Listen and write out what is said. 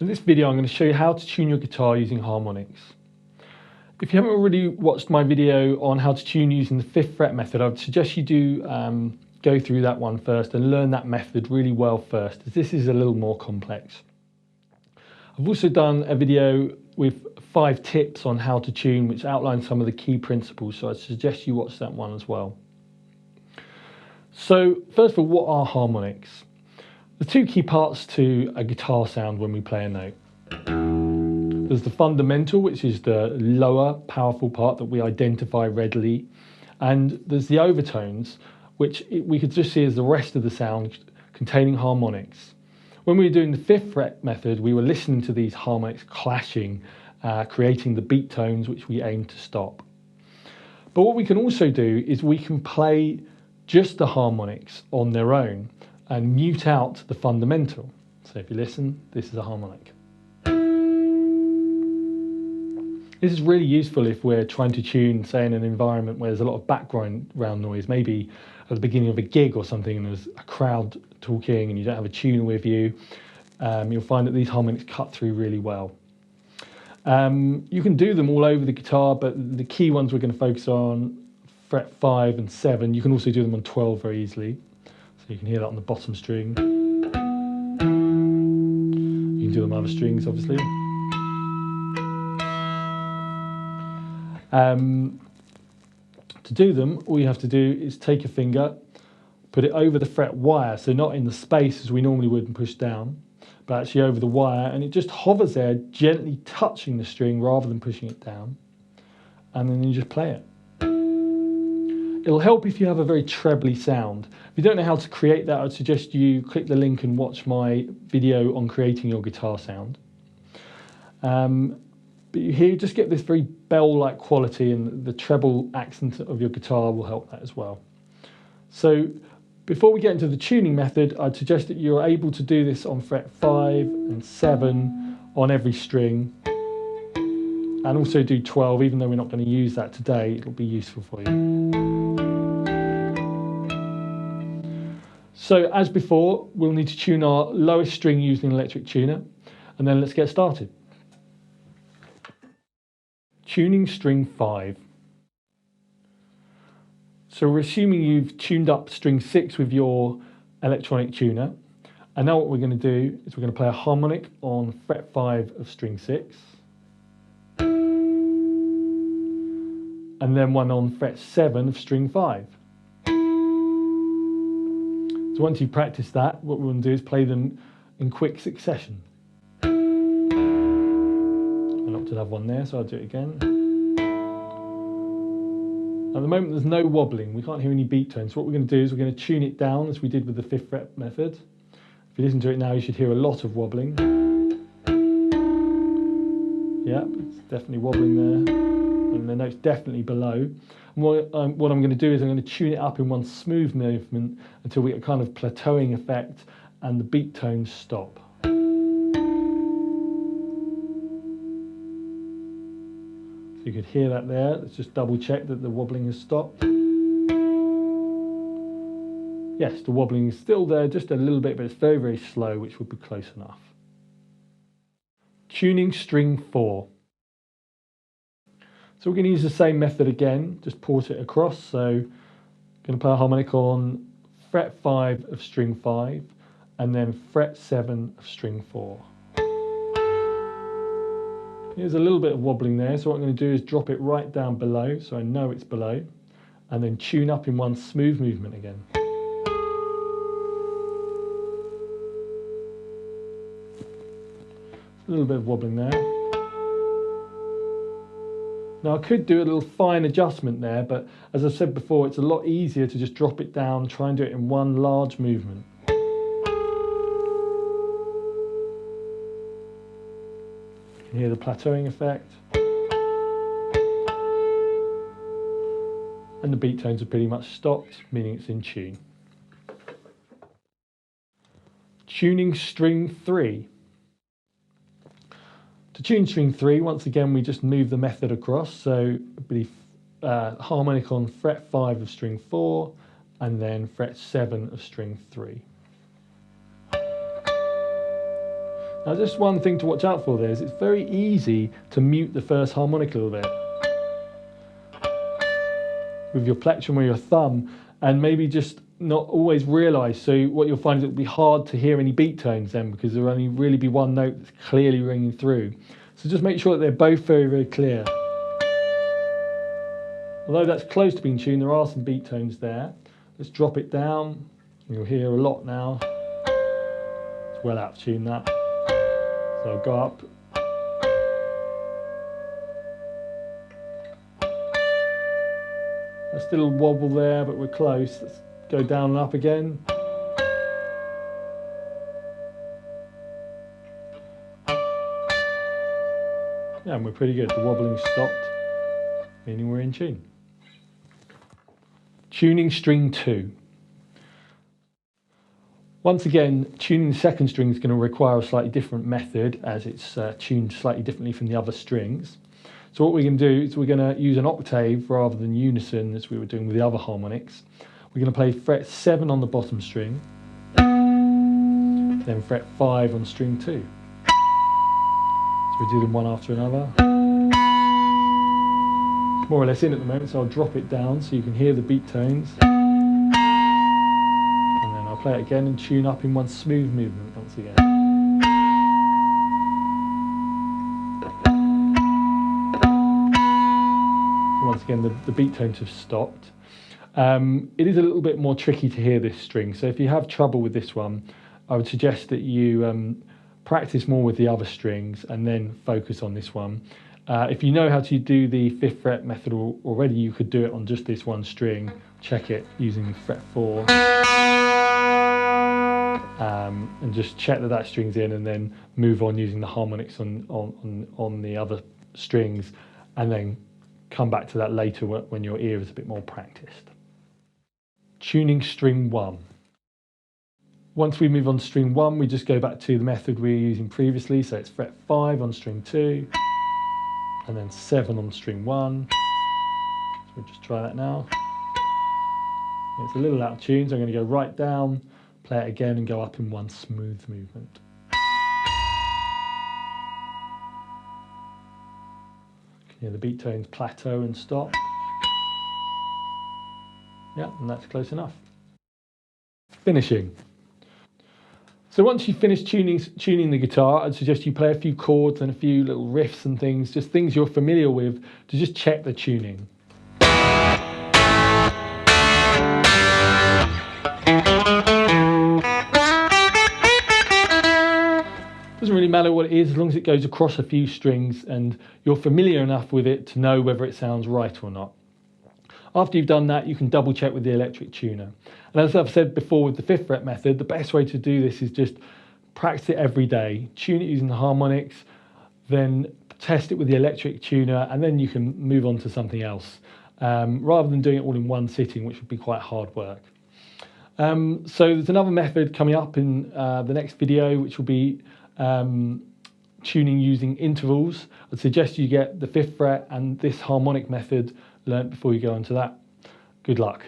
In this video I'm going to show you how to tune your guitar using harmonics. If you haven't already watched my video on how to tune using the 5th fret method, I would suggest you do go through that one first and learn that method really well first, as this is a little more complex. I've also done a video with 5 tips on how to tune, which outlines some of the key principles, so I suggest you watch that one as well. So first of all, what are harmonics? There's 2 key parts to a guitar sound when we play a note. There's the fundamental, which is the lower, powerful part that we identify readily. And there's the overtones, which we could just see as the rest of the sound containing harmonics. When we were doing the 5th fret method, we were listening to these harmonics clashing, creating the beat tones, which we aim to stop. But what we can also do is we can play just the harmonics on their own and mute out the fundamental. So if you listen, this is a harmonic. This is really useful if we're trying to tune, say, in an environment where there's a lot of background noise, maybe at the beginning of a gig or something, and there's a crowd talking and you don't have a tuner with you. You'll find that these harmonics cut through really well. You can do them all over the guitar, but the key ones we're going to focus on, fret 5 and 7. You can also do them on 12 very easily. So you can hear that on the bottom string. You can do them on other strings, obviously. To do them, all you have to do is take a finger, put it over the fret wire, so not in the space as we normally would and push down, but actually over the wire, and it just hovers there, gently touching the string rather than pushing it down, and then you just play it. It'll help if you have a very trebly sound. If you don't know how to create that, I'd suggest you click the link and watch my video on creating your guitar sound. But here you just get this very bell-like quality, and the treble accent of your guitar will help that as well. So before we get into the tuning method, I'd suggest that you're able to do this on fret 5 and 7 on every string, and also do 12, even though we're not going to use that today, it'll be useful for you. So as before, we'll need to tune our lowest string using an electric tuner, and then let's get started. Tuning string 5. So we're assuming you've tuned up string 6 with your electronic tuner, and now what we're going to do is we're going to play a harmonic on fret 5 of string 6, and then one on fret 7 of string 5. So once you practice that, what we're going to do is play them in quick succession. I opted to have one there, so I'll do it again. At the moment there's no wobbling, we can't hear any beat tones, so what we're going to do is we're going to tune it down as we did with the 5th fret method. If you listen to it now, you should hear a lot of wobbling. Yeah, it's definitely wobbling there, and the note's definitely below. And what I'm going to do is I'm going to tune it up in one smooth movement until we get a kind of plateauing effect and the beat tones stop. So you could hear that there. Let's just double check that the wobbling has stopped. Yes, the wobbling is still there, just a little bit, but it's very, very slow, which would be close enough. Tuning string 4. So we're going to use the same method again, just port it across. So I'm going to play a harmonic on fret 5 of string 5 and then fret 7 of string 4. There's a little bit of wobbling there, so what I'm going to do is drop it right down below so I know it's below, and then tune up in one smooth movement again. A little bit of wobbling there. Now I could do a little fine adjustment there, but as I've said before, it's a lot easier to just drop it down, try and do it in one large movement. You can hear the plateauing effect. And the beat tones are pretty much stopped, meaning it's in tune. Tuning string 3. To tune string 3, once again, we just move the method across. So the harmonic on fret 5 of string 4 and then fret 7 of string 3. Now just one thing to watch out for there is it's very easy to mute the first harmonic a little bit with your plectrum or your thumb, and maybe just not always realise. So what you'll find is it'll be hard to hear any beat tones then, because there'll only really be one note that's clearly ringing through. So just make sure that they're both very, very clear. Although that's close to being tuned, there are some beat tones there. Let's drop it down. You'll hear a lot now. It's well out of tune, that. So I'll go up. There's still a wobble there, but we're close. Let's go down and up again. Yeah, and we're pretty good. The wobbling's stopped, meaning we're in tune. Tuning string 2. Once again, tuning the second string is going to require a slightly different method, as it's tuned slightly differently from the other strings. So what we're going to do is we're going to use an octave rather than unison, as we were doing with the other harmonics. We're going to play fret 7 on the bottom string, then fret 5 on string 2. So we do them one after another. It's more or less in at the moment, so I'll drop it down so you can hear the beat tones. And then I'll play it again and tune up in one smooth movement once again. Once again, the beat tones have stopped. It is a little bit more tricky to hear this string, so if you have trouble with this one, I would suggest that you practice more with the other strings and then focus on this one. If you know how to do the 5th fret method already, you could do it on just this one string. Check it using fret 4. And just check that that string's in, and then move on using the harmonics on the other strings, and then come back to that later when your ear is a bit more practiced. Tuning string 1. Once we move on to string 1, we just go back to the method we were using previously, so it's fret 5 on string 2, and then 7 on string 1. So we'll just try that now. It's a little out of tune, so I'm going to go right down, play it again, and go up in one smooth movement. You know, the beat tones plateau and stop. Yeah, and that's close enough. Finishing. So once you've finished tuning the guitar, I'd suggest you play a few chords and a few little riffs and things, just things you're familiar with, to just check the tuning. Doesn't really matter what it is, as long as it goes across a few strings and you're familiar enough with it to know whether it sounds right or not. After you've done that, you can double check with the electric tuner. And as I've said before with the 5th fret method, the best way to do this is just practice it every day. Tune it using the harmonics, then test it with the electric tuner, and then you can move on to something else, rather than doing it all in one sitting, which would be quite hard work. So there's another method coming up in the next video, which will be tuning using intervals. I'd suggest you get the 5th fret and this harmonic method learnt before you go into that. Good luck.